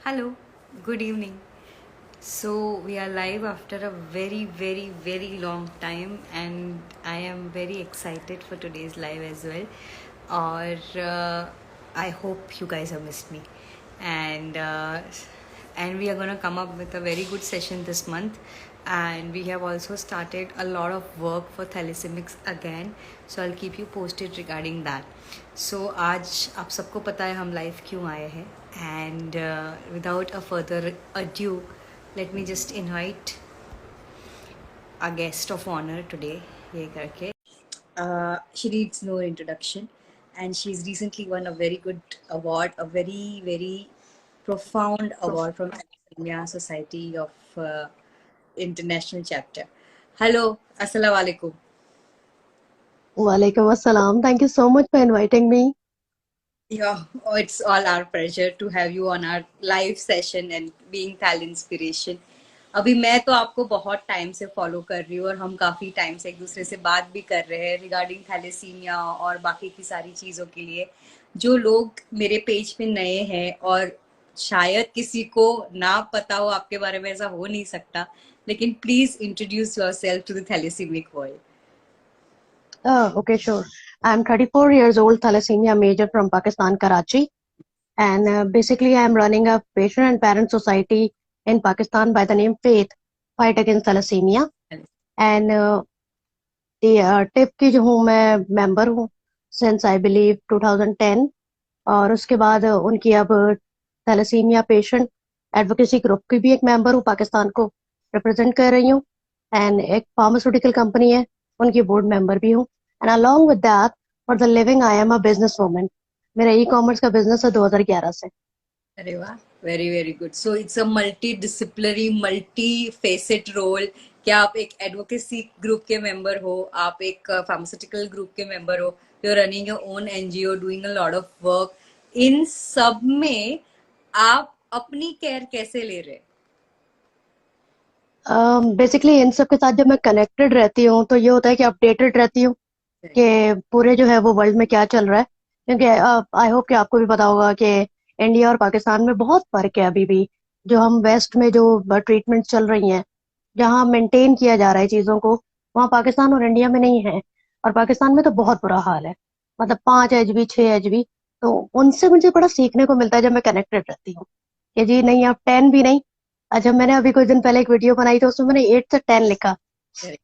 Hello, good evening. So, we are live after a very, very, very long time, and I am very excited for today's live as well. Or, I hope you guys have missed me, and and we are gonna come up with a very good session this month. And we have also started a lot of work for thalassaemics again, so I'll keep you posted regarding that. So आज आप सबको पता है हम live क्यों आए हैं, and without a further ado, let me just invite our guest of honor today. ये करके she needs no introduction, and she's recently won a very good award, a very very profound award from Thalassemia Society of International Chapter. Hello, assalamu alaikum. Walaikum assalam. Thank you so much for inviting me. Yeah, oh, it's all our pleasure to have you on our live session and being Thal Inspiration. अभी मैं तो आपको बहुत time से follow कर रही हूँ और हम काफी टाइम से एक दूसरे से बात भी कर रहे हैं रिगार्डिंग थैलेसीमिया और बाकी की सारी चीजों के लिए। जो लोग मेरे पेज पे नए हैं और शायद किसी को ना पता हो आपके बारे में, ऐसा हो नहीं सकता, लेकिन please introduce yourself to the thalassemic world. Okay, sure. I'm 34 years old, thalassemia major from Pakistan, Karachi. And basically, I'm running a patient and parent society in Pakistan by the name Faith, Fight Against Thalassemia. And the TIP की जो हूँ मैं member हूँ since I believe 2010. और उसके बाद उनकी अब thalassemia patient advocacy group की भी एक member हूँ, पाकिस्तान को represent कर रही हूँ. And एक pharmaceutical company है, उनकी board member भी हूँ. And along with that, for the living, I am a businesswoman. मेरा e-commerce का business है 2011 से. अरे वाह, very very good. So it's a multi disciplinary multi facet role. क्या आप एक एडवोकेसी ग्रुप के मेंबर हो, आप एक फार्मास्यूटिकल ग्रुप के मेंबर हो, you are running your own NGO, doing a lot of work. इन सब में आप अपनी केयर कैसे ले रहे? बेसिकली इन सब के साथ जब मैं कनेक्टेड रहती हूँ तो ये होता है कि अपडेटेड रहती हूँ कि पूरे जो है वो वर्ल्ड में क्या चल रहा है. क्योंकि आई होप कि आपको भी पता होगा कि इंडिया और पाकिस्तान में बहुत फर्क है अभी भी. जो हम वेस्ट में जो ट्रीटमेंट चल रही हैं, जहाँ मेंटेन किया जा रहा है चीजों को, वहाँ पाकिस्तान और इंडिया में नहीं है. और पाकिस्तान में तो बहुत बुरा हाल है, मतलब 5 एचबी 6 एचबी. तो उनसे मुझे बड़ा सीखने को मिलता है जब मैं कनेक्टेड रहती हूँ कि जी नहीं, आप 10 भी नहीं. अच्छा, मैंने अभी कुछ दिन पहले एक वीडियो बनाई थी, उसमें मैंने 8 से 10 लिखा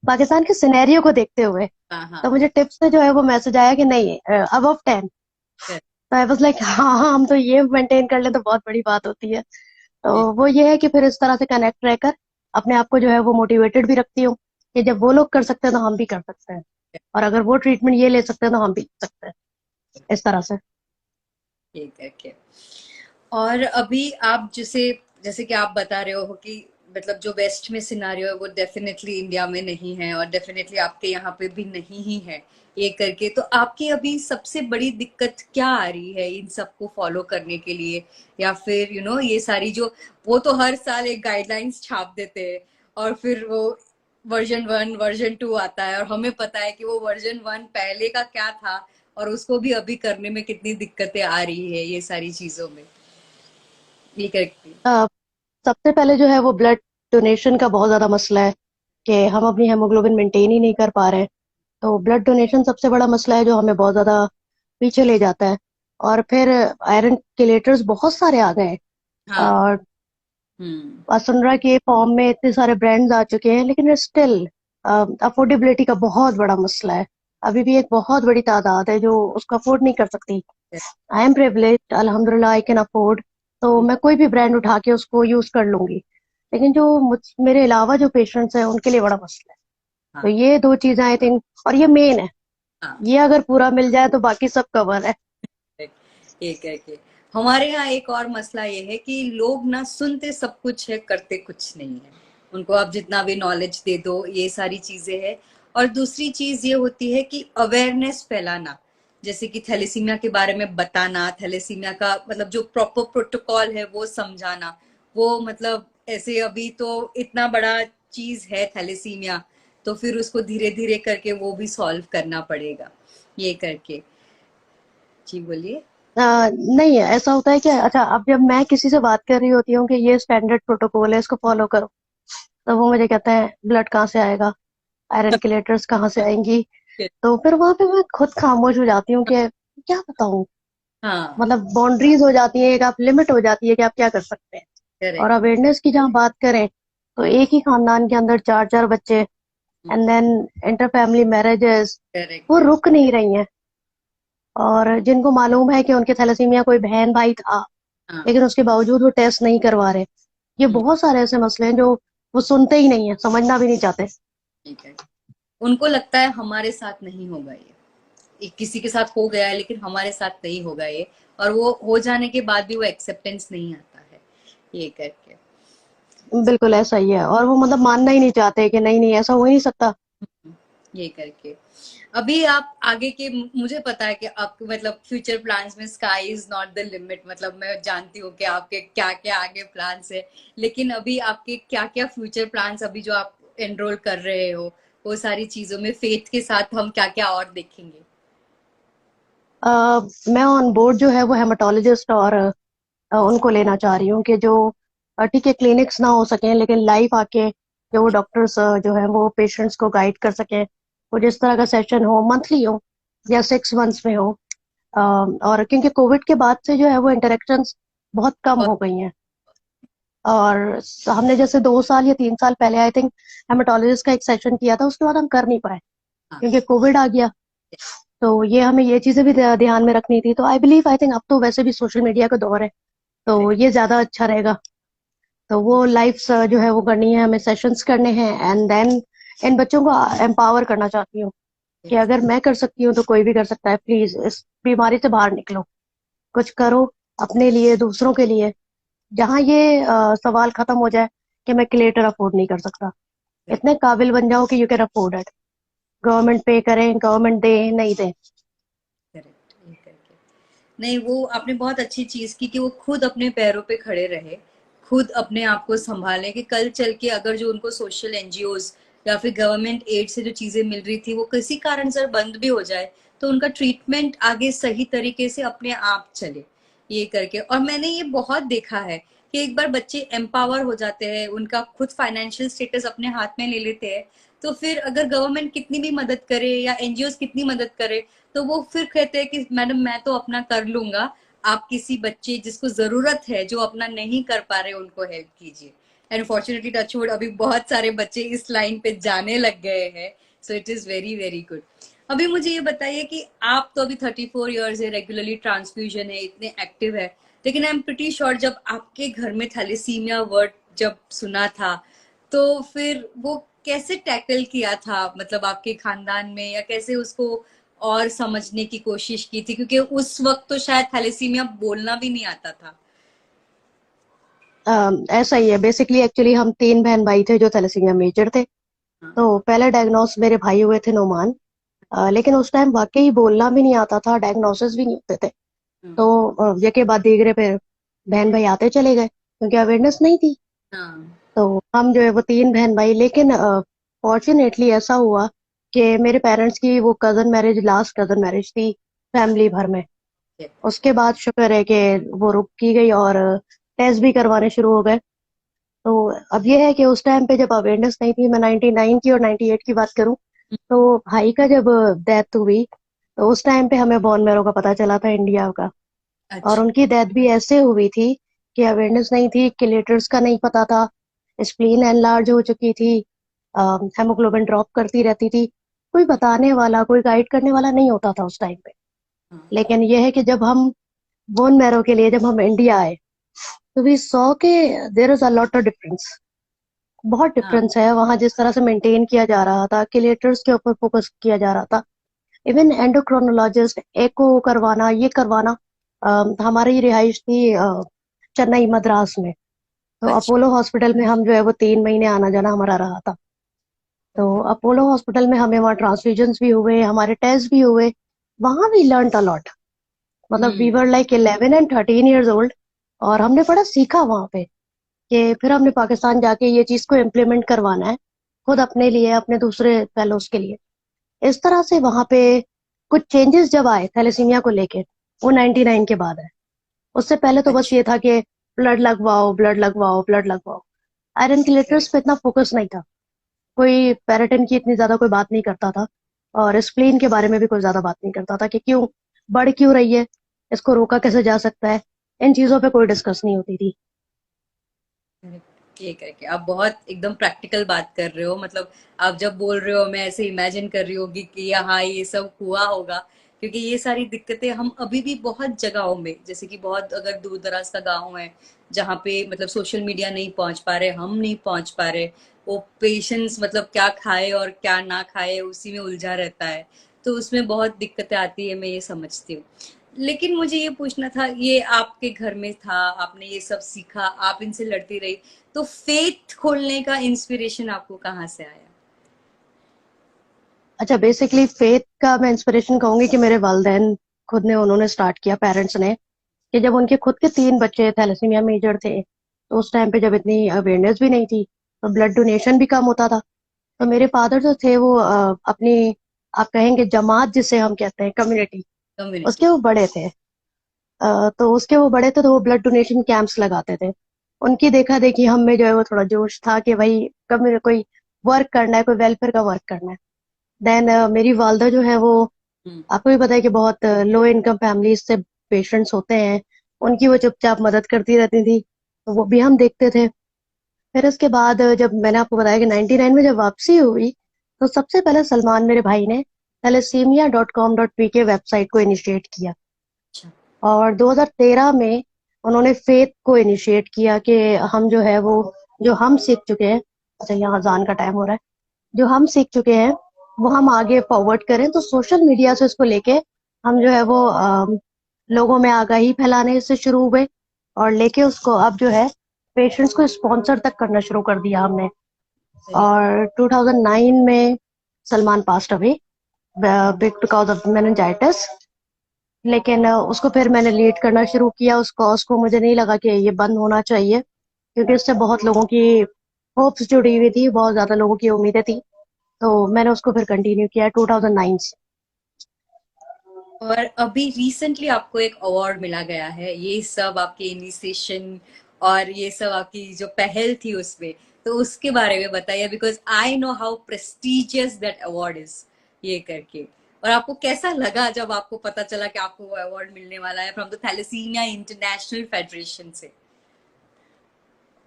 पाकिस्तान के सिनेरियो को देखते हुए. तो मुझे टिप्स से जो है वो मैसेज आया कि नहीं, अबव 10. तो आई वाज लाइक हाँ हाँ, हम तो ये मेंटेन कर लें तो बहुत बड़ी बात होती है. तो वो ये है कि फिर इस तरह से कनेक्ट रहकर अपने आप को जो है वो मोटिवेटेड भी रखती हूँ कि जब वो लोग कर सकते हैं तो हम भी कर सकते हैं, और अगर वो ट्रीटमेंट ये ले सकते हैं तो हम भी ले सकते हैं, इस तरह से. ठीक है. और अभी आप जैसे जैसे कि आप बता रहे हो कि मतलब जो वेस्ट में सिनारियो है वो डेफिनेटली इंडिया में नहीं है और डेफिनेटली आपके यहाँ पे भी नहीं ही है ये करके. तो आपकी अभी सबसे बड़ी दिक्कत क्या आ रही है इन सबको फॉलो करने के लिए? या फिर ये सारी जो वो तो हर साल एक गाइडलाइंस छाप देते हैं और फिर वो वर्जन 1 वर्जन 2 आता है और हमें पता है कि वो वर्जन 1 पहले का क्या था और उसको भी अभी करने में कितनी दिक्कतें आ रही है ये सारी चीजों में. ये करेक्ट. सबसे पहले जो है वो ब्लड डोनेशन का बहुत ज्यादा मसला है कि हम अपनी हेमोग्लोबिन मेंटेन ही नहीं कर पा रहे हैं. तो ब्लड डोनेशन सबसे बड़ा मसला है जो हमें बहुत ज्यादा पीछे ले जाता है. और फिर आयरन किलेटर्स बहुत सारे आ गए हैं. हाँ. और वसुंधरा के फॉर्म में इतने सारे ब्रांड्स आ चुके हैं, लेकिन स्टिल अफोर्डेबिलिटी का बहुत बड़ा मसला है. अभी भी एक बहुत बड़ी तादाद है जो उसको अफोर्ड नहीं कर सकती. आई एम प्रिविलेज्ड, अल्हम्दुलिल्लाह, आई कैन अफोर्ड. तो मैं कोई भी ब्रांड उठा के उसको यूज कर लूंगी. लेकिन जो मेरे अलावा जो पेशेंट्स हैं उनके लिए बड़ा मसला है. तो ये दो चीजें आई थिंक, और ये मेन है. ये अगर पूरा मिल जाए तो बाकी सब कवर है. एक है कि हमारे यहाँ एक और मसला ये है कि लोग ना सुनते सब कुछ है, करते कुछ नहीं है. उनको आप जितना भी नॉलेज दे दो, ये सारी चीजें है. और दूसरी चीज ये होती है कि अवेयरनेस फैलाना, जैसे कि थैलेसीमिया के बारे में बताना, थैलेसीमिया का मतलब जो प्रॉपर प्रोटोकॉल है वो समझाना. वो मतलब ऐसे अभी तो इतना बड़ा चीज है थैलेसीमिया, तो फिर उसको धीरे धीरे करके वो भी सॉल्व करना पड़ेगा ये करके. जी बोलिए. नहीं है, ऐसा होता है कि अच्छा अब जब मैं किसी से बात कर रही होती हूँ कि ये स्टैंडर्ड प्रोटोकॉल है, इसको फॉलो करो, तो वो मुझे कहते हैं ब्लड कहाँ से आएगा, आयरन की लेटर्स कहाँ से आएंगी। तो फिर वहां पे मैं खुद खामोश हो जाती हूँ कि क्या बताऊँ। हाँ। मतलब बाउंड्रीज हो जाती है, एक आप लिमिट हो जाती है कि आप क्या कर सकते हैं। और करेक्ट। अवेयरनेस की जहाँ बात करें, तो एक ही खानदान के अंदर चार चार बच्चे, and then inter family marriages, correct. वो करेक्ट। रुक नहीं रही हैं। और जिनको मालूम है कि उनके थैलेसीमिया कोई बहन भाई था, हाँ। लेकिन उसके बावजूद वो टेस्ट नहीं करवा रहे। ये हम्म, बहुत सारे ऐसे मसले हैं जो वो सुनते ही नहीं है, समझना भी नहीं चाहते। ठीक है। उनको लगता है हमारे साथ नहीं होगा ये किसी के साथ हो गया है लेकिन हमारे साथ नहीं होगा ये। और वो हो जाने के बाद भी वो एक्सेप्टेंस नहीं आता है ये करके। बिल्कुल ऐसा ही है, और वो मतलब मानना ही नहीं चाहते कि नहीं नहीं ऐसा हो ही नहीं सकता। ये करके अभी आप आगे के मुझे पता है कि आपके मतलब फ्यूचर प्लान्स में sky is not the limit. मतलब मैं जानती हूँ कि आपके क्या क्या आगे प्लान्स है। लेकिन अभी आपके क्या क्या फ्यूचर प्लान्स अभी जो आप एनरोल कर रहे हो वो सारी चीजों में फेथ के साथ हम क्या क्या और देखेंगे। मैं ऑन बोर्ड जो है वो हेमाटोलॉजिस्ट और उनको लेना चाह रही हूँ कि जो ठीक है क्लिनिक्स ना हो सके, लेकिन लाइव आके जो वो डॉक्टर्स जो है वो पेशेंट्स को गाइड कर सके। वो जिस तरह का सेशन हो, मंथली हो या 6 मंथ्स में हो। और क्योंकि कोविड के बाद से जो है वो इंटरेक्शंस बहुत कम बहुत। हो गई हैं। और हमने जैसे 2 साल या 3 साल पहले आई थिंक हेमाटोलॉजिस्ट का एक सेशन किया था, उसके बाद हम कर नहीं पाए हाँ। क्योंकि कोविड आ गया। तो ये हमें ये चीजें भी ध्यान में रखनी थी। तो आई बिलीव आई थिंक अब तो वैसे भी सोशल मीडिया का दौर है, तो करेक्ट। ये ज्यादा अच्छा रहेगा। तो वो लाइव जो है वो करनी है, हमें सेशंस करने हैं, एंड देन इन बच्चों को एम्पावर करना चाहती हूँ कि अगर मैं कर सकती हूँ तो कोई भी कर सकता है। प्लीज इस बीमारी से बाहर निकलो, कुछ करो अपने लिए, दूसरों के लिए। जहाँ ये सवाल खत्म हो जाए कि मैं क्लेटर अफोर्ड नहीं कर सकता, इतने काबिल बन जाओ कि you can afford it. Government पे करें, गवर्नमेंट दे नहीं दे। करेक्ट ये करके नहीं वो आपने बहुत अच्छी चीज की कि वो खुद अपने पैरों पे खड़े रहे। खुद अपने आप को संभाले कि कल चल के अगर जो उनको सोशल एनजीओज या फिर गवर्नमेंट एड से जो चीजें मिल रही थी वो किसी कारण से बंद भी हो जाए तो उनका ट्रीटमेंट आगे सही तरीके से अपने आप चले ये करके। और मैंने ये बहुत देखा है कि एक बार बच्चे एम्पावर हो जाते हैं उनका खुद फाइनेंशियल स्टेटस अपने हाथ में ले लेते हैं तो फिर अगर गवर्नमेंट कितनी भी मदद करे या एनजीओ कितनी मदद करे तो वो फिर कहते हैं कि मैडम मैं तो अपना कर लूंगा। आप किसी बच्चे जिसको जरूरत है जो अपना नहीं कर पा रहे उनको हेल्प कीजिए। एंड फॉर्चुनेटली टचवुड अभी बहुत सारे बच्चे इस लाइन पे जाने लग गए हैं। So it is very very good. अभी मुझे ये बताइए कि आप तो अभी 34 ईयर्स है रेगुलरली ट्रांसफ्यूजन है इतने एक्टिव है। लेकिन आई एम प्रिटी श्योर जब आपके घर में थैलेसीमिया वर्ड जब सुना था तो फिर वो कैसे टैकल किया था मतलब आपके खानदान में या कैसे उसको और समझने की कोशिश की थी क्योंकि उस वक्त तो शायद थैलेसीमिया बोलना भी नहीं आता था। ऐसा ही है बेसिकली। एक्चुअली हम 3 बहन भाई थे जो थैलेसीमिया मेजर थे। हाँ। तो पहले डायग्नोस मेरे भाई हुए थे, नोमान। लेकिन उस टाइम वाकई बोलना भी नहीं आता था, डायग्नोसिस भी नहीं होते थे। हाँ। तो यके बाद दीगरे फिर बहन भाई आते चले गए क्योंकि अवेयरनेस नहीं थी। हाँ। तो हम जो है वो 3 बहन भाई, लेकिन फॉर्चुनेटली ऐसा हुआ कि मेरे पेरेंट्स की वो cousin marriage, last cousin marriage थी फैमिली भर में। उसके बाद शुक्र है कि वो रुक की गई और टेस्ट भी करवाने शुरू हो गए। तो अब ये है कि उस टाइम पे जब अवेयरनेस नहीं थी, मैं 99 की और 98 की बात करूं, तो भाई का जब डेथ हुई तो उस टाइम पे हमें बोन मैरो का पता चला था, इंडिया का। और अच्छा। उनकी डेथ भी ऐसे हुई थी कि अवेयरनेस नहीं थी, किलेटर्स का नहीं पता था, स्प्लीन एनलार्ज हो चुकी थी, हेमोग्लोबिन ड्रॉप करती रहती थी। कोई बताने वाला, कोई गाइड करने वाला नहीं होता था उस टाइम पे। हाँ। लेकिन यह है कि जब हम बोन मैरो के लिए जब हम इंडिया आए, तो वी सॉ के there is a lot of difference. बहुत हाँ। डिफरेंस है वहां, जिस तरह से मेंटेन किया जा रहा था, किलेटर्स के ऊपर फोकस किया जा रहा था। इवन एंडोक्रोनोलॉजिस्ट, एको करवाना, ये करवाना। हमारी रिहाइश थी चेन्नई मद्रास में। तो अच्छा। अपोलो हॉस्पिटल में हम जो है वो 3 महीने आना जाना हमारा रहा था। तो ओके। अपोलो हॉस्पिटल में हमें वहाँ ट्रांसफ्यूजन्स भी हुए, हमारे टेस्ट भी हुए। वहां वी लर्न अ लॉट। मतलब we hmm. Were like 11 and 13 years old। और हमने बड़ा सीखा वहां पे कि फिर हमने पाकिस्तान जाके ये चीज को इम्प्लीमेंट करवाना है, खुद अपने लिए, अपने दूसरे फेलोज के लिए। इस तरह से वहां पे कुछ चेंजेस जब आए थैलेसीमिया को लेके, वो 99 के बाद है। उससे पहले तो बस अच्छा। ये था कि ब्लड लगवाओ, ब्लड लगवाओ, ब्लड लगवाओ। Iron chelators correct. पे इतना फोकस नहीं था। कोई पेराटिन की इतनी ज्यादा कोई बात नहीं करता था, और स्प्लीन के बारे में भी कोई ज्यादा बात नहीं करता था कि क्यों बढ़ क्यों रही है, इसको रोका कैसे जा सकता है। इन चीजों पे कोई डिस्कस नहीं होती थी। ये करके आप बहुत एकदम प्रैक्टिकल बात कर रहे हो, मतलब आप जब बोल रहे हो मैं ऐसे इमेजिन कर रही होगी कि हाँ ये सब हुआ होगा, क्योंकि ये सारी दिक्कतें हम अभी भी बहुत जगहों में, जैसे कि बहुत अगर दूर दराज का गांव है जहाँ पे मतलब सोशल मीडिया नहीं पहुंच पा रहे, हम नहीं पहुंच पा रहे, वो पेशेंस मतलब क्या खाए और क्या ना खाए उसी में उलझा रहता है, तो उसमें बहुत दिक्कतें आती है, मैं ये समझती हूँ। लेकिन मुझे ये पूछना था, ये आपके घर में था, आपने ये सब सीखा, आप इनसे लड़ती रही, तो फेथ खोलने का इंस्पिरेशन आपको कहाँ से आया? अच्छा, बेसिकली फेथ का मैं इंस्पिरेशन कहूंगी कि मेरे वालिदैन खुद ने, उन्होंने स्टार्ट किया, पेरेंट्स ने, कि जब उनके खुद के 3 बच्चे थैलेसीमिया मेजर थे, तो उस टाइम पे जब इतनी अवेयरनेस भी नहीं थी, तो ब्लड डोनेशन भी कम होता था। तो मेरे फादर जो थे वो अपनी, आप कहेंगे जमात जिसे हम कहते हैं, कम्युनिटी, कम्युनिटी। उसके वो बड़े थे। तो उसके वो बड़े थे, तो वो ब्लड डोनेशन कैंप्स लगाते थे। उनकी देखा देखी हम में जो है वो थोड़ा जोश था कि भाई कभी कोई वर्क करना है, कोई वेलफेयर का वर्क करना है। देन मेरी वालदा जो है वो, हम्म। आपको भी पता है कि बहुत लो इनकम फैमिलीज से पेशेंट्स होते हैं, उनकी वो चुपचाप मदद करती रहती थी, तो वो भी हम देखते थे। फिर उसके बाद जब मैंने आपको बताया कि 99 में जब वापसी हुई, तो सबसे पहले सलमान मेरे भाई ने thalassemia.com.pk वेबसाइट को इनिशिएट किया। अच्छा। और 2013 में उन्होंने फेथ को इनिशिएट किया कि हम जो है वो, जो हम सीख चुके हैं, अच्छा यहाँ अजान का टाइम हो रहा है, जो हम सीख चुके हैं वो हम आगे फॉरवर्ड करें। तो सोशल मीडिया से इसको लेके हम जो है वो लोगों में आगाही फैलाने से शुरू हुए, और लेके उसको अब जो है पेशेंट्स को स्पॉन्सर तक करना शुरू कर दिया हमने। सही। और 2009 में Salman passed away because of meningitis. लेकिन उसको फिर मैंने लीड करना शुरू किया, उस कॉज को। मुझे नहीं लगा कि ये बंद होना चाहिए, क्योंकि उससे बहुत लोगों की होप्स जुड़ी हुई थी, बहुत ज्यादा लोगों की उम्मीदें थी। तो मैंने उसको फिर कंटिन्यू किया 2009 से। और अभी रिसेंटली आपको एक अवार्ड मिला गया है, ये सब आपके इनिशिएशन और ये सब आपकी जो पहल थी उसमें, तो उसके बारे में बताइए, because I know how prestigious that award is, ये करके। और आपको कैसा लगा जब आपको पता चला कि आपको वो अवार्ड मिलने वाला है from the Thalassaemia International Federation से?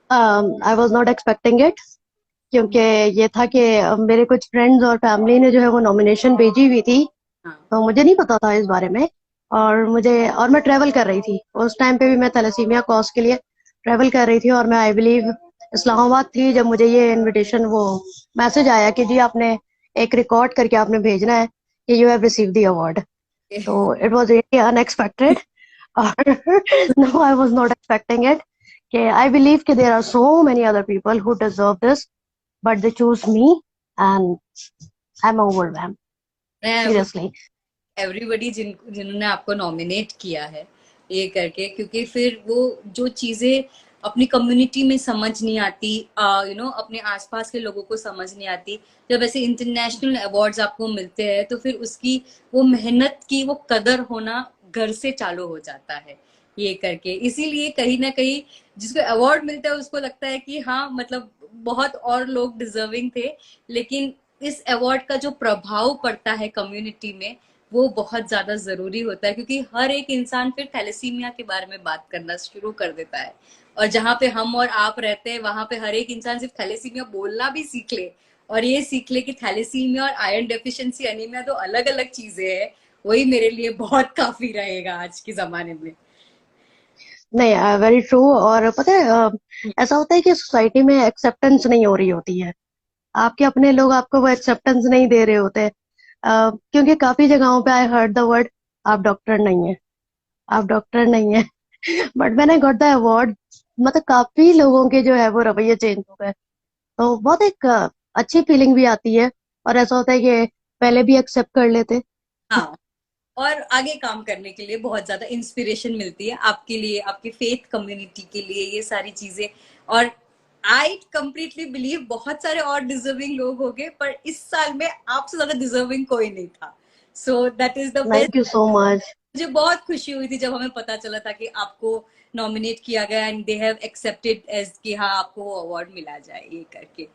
I was not expecting it, क्योंकि ये था कि मेरे कुछ फ्रेंड्स और फैमिली ने जो है वो नॉमिनेशन भेजी हुई थी, हाँ। तो मुझे नहीं पता था इस बारे में। और मैं ट्रेवल कर रही थी उस टाइम पे भी, मैं थैलेसीमिया कॉज के लिए ट्रेवल कर रही थी, और मैं आई बिलीव इस्लामाबाद थी जब मुझे ये इनविटेशन, वो मैसेज आया कि जी आपने एक रिकॉर्ड करके आपने भेजना है कि you have receive the award. तो इट वाज रियली अनएक्सपेक्टेड। और no, I was not expecting it. कि आई बिलीव कि there are so many other people who deserve this, but they choose me, and I am overwhelmed, seriously. Everybody जिन्होंने आपको nominate किया है, ये करके, क्योंकि फिर वो जो चीजें अपनी कम्युनिटी में समझ नहीं आती, अपने आसपास के लोगों को समझ नहीं आती, जब ऐसे इंटरनेशनल अवार्ड्स आपको मिलते हैं तो फिर उसकी वो मेहनत की वो कदर होना घर से चालू हो जाता है, ये करके। इसीलिए कहीं ना कहीं जिसको अवार्ड मिलता है उसको लगता है कि हाँ मतलब बहुत और लोग डिजर्विंग थे, लेकिन इस अवार्ड का जो प्रभाव पड़ता है कम्युनिटी में वो बहुत ज्यादा जरूरी होता है, क्योंकि हर एक इंसान फिर थैलेसीमिया के बारे में बात करना शुरू कर देता है। और जहाँ पे हम और आप रहते हैं वहां पे हर एक इंसान सिर्फ थैलेसीमिया बोलना भी सीख ले, और ये सीख ले कि थैलेसीमिया और आयरन डेफिशिएंसी एनीमिया दो अलग अलग चीजें हैं, वही मेरे लिए बहुत काफी रहेगा आज के जमाने में। नहीं, वेरी ट्रू। और पता है ऐसा होता है कि सोसाइटी में एक्सेप्टेंस नहीं हो रही होती है, आपके अपने लोग आपको वो एक्सेप्टेंस नहीं दे रहे होते। क्योंकि काफी जगहों पे आई हर्ड द वर्ड, आप डॉक्टर नहीं है, आप डॉक्टर नहीं है। बट मैंने गॉट द अवार्ड, मतलब काफी लोगों के जो है वो रवैये चेंज हो गए, तो बहुत एक अच्छी फीलिंग भी आती है। और ऐसा होता है कि पहले भी एक्सेप्ट कर लेते। हाँ। और आगे काम करने के लिए बहुत ज्यादा इंस्पिरेशन मिलती है आपके लिए, आपके फेथ कम्युनिटी के लिए, ये सारी चीजें। और आई कंप्लीटली बिलीव बहुत सारे और डिजर्विंग लोग हो गए, पर इस साल में आपसे ज्यादा डिजर्विंग कोई नहीं था, so that is the thank you best. So much. मुझे बहुत खुशी हुई थी जब हमें पता चला था कि आपको नॉमिनेट किया गया and they have accepted as कि हाँ आपको वो अवार्ड मिला जाए ये करके।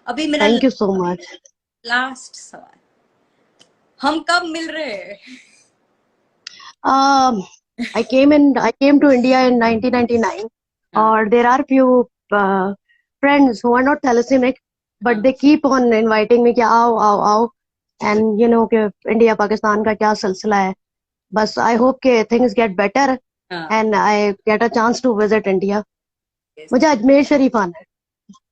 अभी मेरा thank you so much. Last सवाल, हम कब मिल रहे हैं? I came to India in 1999, हाँ or there are few friends who are not thalassemic, but हाँ they keep on inviting me कि आओ आओ आओ, and you know कि इंडिया पाकिस्तान का क्या सिलसिला है। बस I hope कि things get better हाँ। and I get a chance to visit India. yes. मुझे अजमेर शरीफ आना है।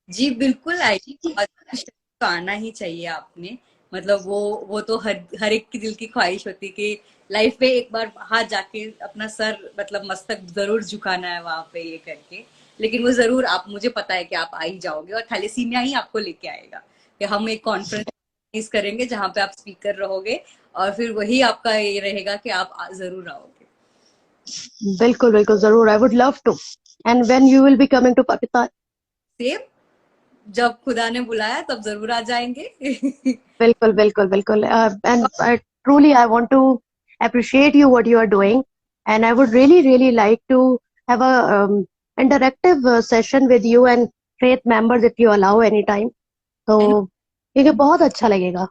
जी बिल्कुल आई, और तो आना ही चाहिए आपने। मतलब वो तो हर एक की दिल की ख्वाहिश होती है कि लाइफ में एक बार वहां जाके अपना सर मतलब मस्तक जरूर झुकाना है वहां पे ये करके। लेकिन वो जरूर आप, मुझे पता है कि आप आ ही जाओगे और थैलेसीमिया ही आपको लेके आएगा कि हम एक कॉन्फ्रेंस करेंगे जहां पे आप स्पीकर रहोगे और फिर वही आपका ये रहेगा कि आप जरूर आओगे। बिल्कुल बिल्कुल जरूर, I would love to. And when you will be coming to Pakistan? Same, जब खुदा ने बुलाया तब जरूर आ जाएंगे। बिल्कुल बिल्कुल बिल्कुल। And truly I want to appreciate you what you are doing, and I would really like to have a interactive session with you and faith members if you allow any time. तो ये बहुत अच्छा लगेगा।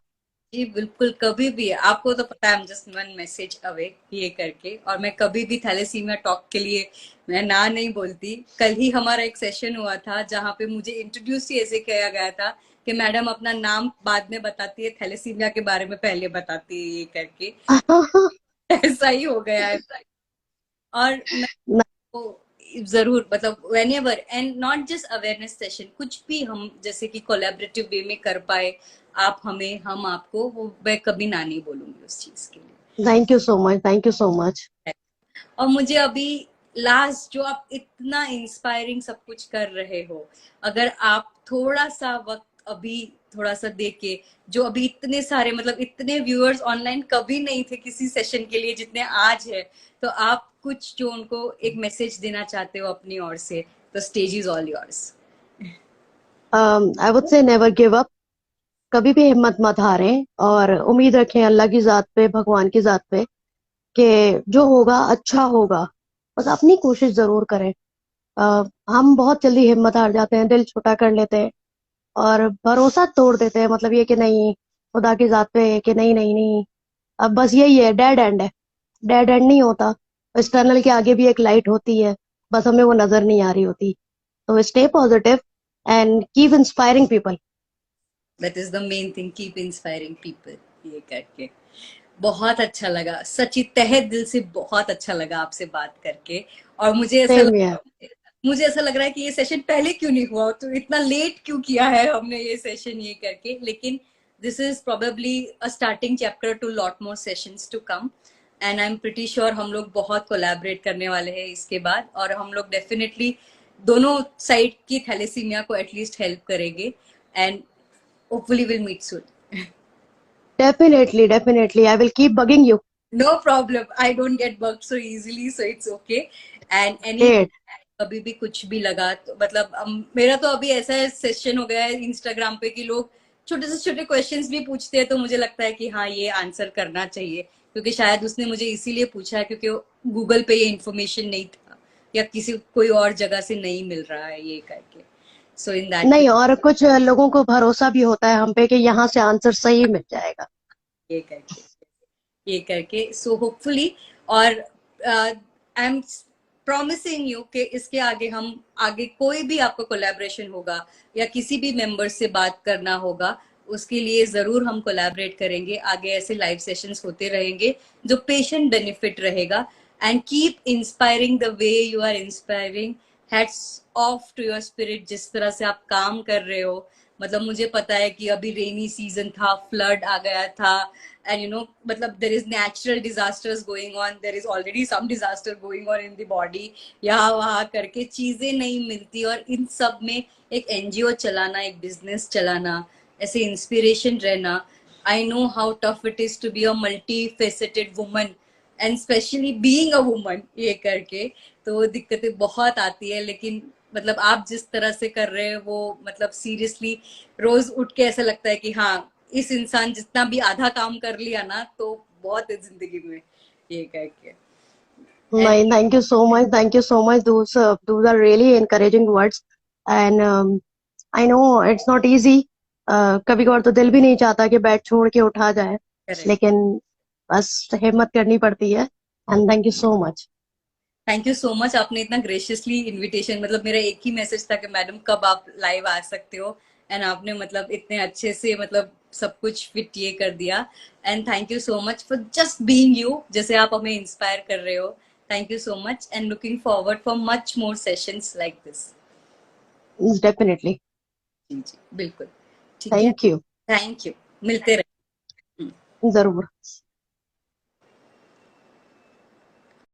जी बिल्कुल, कभी भी आपको तो पता है, हम जस्ट वन मैसेज अवे ये करके, और मैं कभी भी थैलेसीमिया टॉक के लिए मैं ना नहीं बोलती। कल ही हमारा एक सेशन हुआ था जहां पे मुझे इंट्रोड्यूस ही ऐसे किया गया था कि मैडम अपना नाम बाद में बताती है, थैलेसीमिया के बारे में पहले बताती है ये करके। ऐसा ही हो गया है। और मैं तो जरूर मतलब when ever and not just awareness session, कुछ भी हम जैसे कि कोलैबोरेटिव वे में कर पाए, आप हमें हम आपको, वो मैं कभी ना नहीं बोलूंगी उस चीज के लिए। Thank you so much, thank you so much. और मुझे अभी लास्ट, जो आप इतना इंस्पायरिंग सब कुछ कर रहे हो, अगर आप थोड़ा सा वक्त अभी थोड़ा सा देके, जो अभी इतने सारे मतलब इतने व्यूअर्स ऑनलाइन कभी नहीं थे किसी सेशन के लिए जितने आज है, तो आप कुछ जो उनको एक मैसेज देना चाहते हो अपनी ओर से, तो stage is all yours. I would say never give up. कभी भी हिम्मत मत हारें और उम्मीद रखें अल्लाह की जात पे, भगवान की जात पे, कि जो होगा अच्छा होगा। बस अपनी कोशिश जरूर करें। हम बहुत जल्दी हिम्मत हार जाते हैं, दिल छोटा कर लेते हैं और भरोसा तोड़ देते हैं। मतलब ये कि नहीं, खुदा की जात पे कि नहीं नहीं नहीं, अब बस यही है, डेड एंड है। डेड एंड नहीं होता, इस टनल के आगे भी एक लाइट होती है, बस हमें वो नजर नहीं आ रही होती। तो stay positive and keep inspiring people. That is the main thing, keep inspiring people ये करके। बहुत अच्छा लगा, सच्ची तहे दिल से बहुत अच्छा लगा आपसे बात करके। और सेम हियर। मुझे ऐसा लग रहा है कि ये सेशन पहले क्यों नहीं हुआ, तो इतना लेट क्यों किया है हमने ये सेशन ये करके। लेकिन this is probably a starting chapter to lot more sessions to come, and I am pretty sure हम लोग बहुत कोलैबोरेट करने वाले हैं इसके बाद, और हम लोग डेफिनेटली दोनों साइड की थैलेसीमिया को एटलीस्ट हेल्प करेंगे, and hopefully will meet soon. Definitely definitely, I will keep bugging you. No problem. I don't get bugged so easily, so it's okay. And any great. कभी भी कुछ भी लगा तो मतलब मेरा तो अभी ऐसा सेशन हो गया है इंस्टाग्राम पे कि लोग छोटे से छोटे क्वेश्चंस भी पूछते हैं, तो मुझे लगता है कि हाँ ये आंसर करना चाहिए, क्योंकि शायद उसने मुझे इसीलिए पूछा है क्योंकि गूगल पे ये इन्फॉर्मेशन नहीं था या किसी कोई और जगह से नहीं मिल रहा है ये करके। सो इन दैट नहीं, और कुछ लोगों को भरोसा भी होता है हम पे कि यहाँ से आंसर सही मिल जाएगा। ये करके ये करके सो होपफुली, और आई एम प्रॉमिसिंग यू कि इसके आगे हम आगे कोई भी आपको कोलैबोरेशन होगा या किसी भी मेंबर से बात करना होगा, उसके लिए जरूर हम कोलैबोरेट करेंगे। आगे ऐसे लाइव सेशंस होते रहेंगे जो पेशेंट बेनिफिट रहेगा, and keep inspiring the way you are inspiring. Hats off to your spirit, जिस तरह से आप काम कर रहे हो। मतलब मुझे पता है कि अभी रेनी सीजन था, फ्लड आ गया था, and you know मतलब there is natural disasters going on, there is already some disaster going on in the body, यहाँ वहाँ करके चीजें नहीं मिलती, और इन सब में एक एनजीओ चलाना, एक बिजनेस चलाना, ऐसे इंस्पिरेशन रहना। I know how tough it is to be a multi faceted woman, and specially being a woman ये करके, तो दिक्कतें बहुत आती है। लेकिन मतलब आप जिस तरह से कर रहे हो वो मतलब सीरियसली रोज उठ के ऐसा लगता है कि हाँ, इस इंसान जितना भी आधा काम कर लिया ना तो बहुत है जिंदगी में ये करके। नहीं, thank you so much. Those are really encouraging words, and I know it's not easy. कभी कभार तो दिल भी नहीं चाहता कि बैट छोड़ के उठा जाए, करेक्ट। लेकिन बस हिम्मत करनी पड़ती है. And thank you so much. Thank you so much, आपने इतना ग्रेशियसली इनविटेशन, मतलब मेरा एक ही मैसेज था कि मैडम कब आप लाइव आ सकते हो, एंड आपने मतलब इतने अच्छे से मतलब सब कुछ फिट ये कर दिया। And thank you so much for just being you, जैसे आप हमें इंस्पायर कर रहे हो। Thank you so much and looking forward for much more sessions like this. Definitely. जी जी बिल्कुल। ठीक है। Thank you. Thank you. मिलते रहे। जरूर.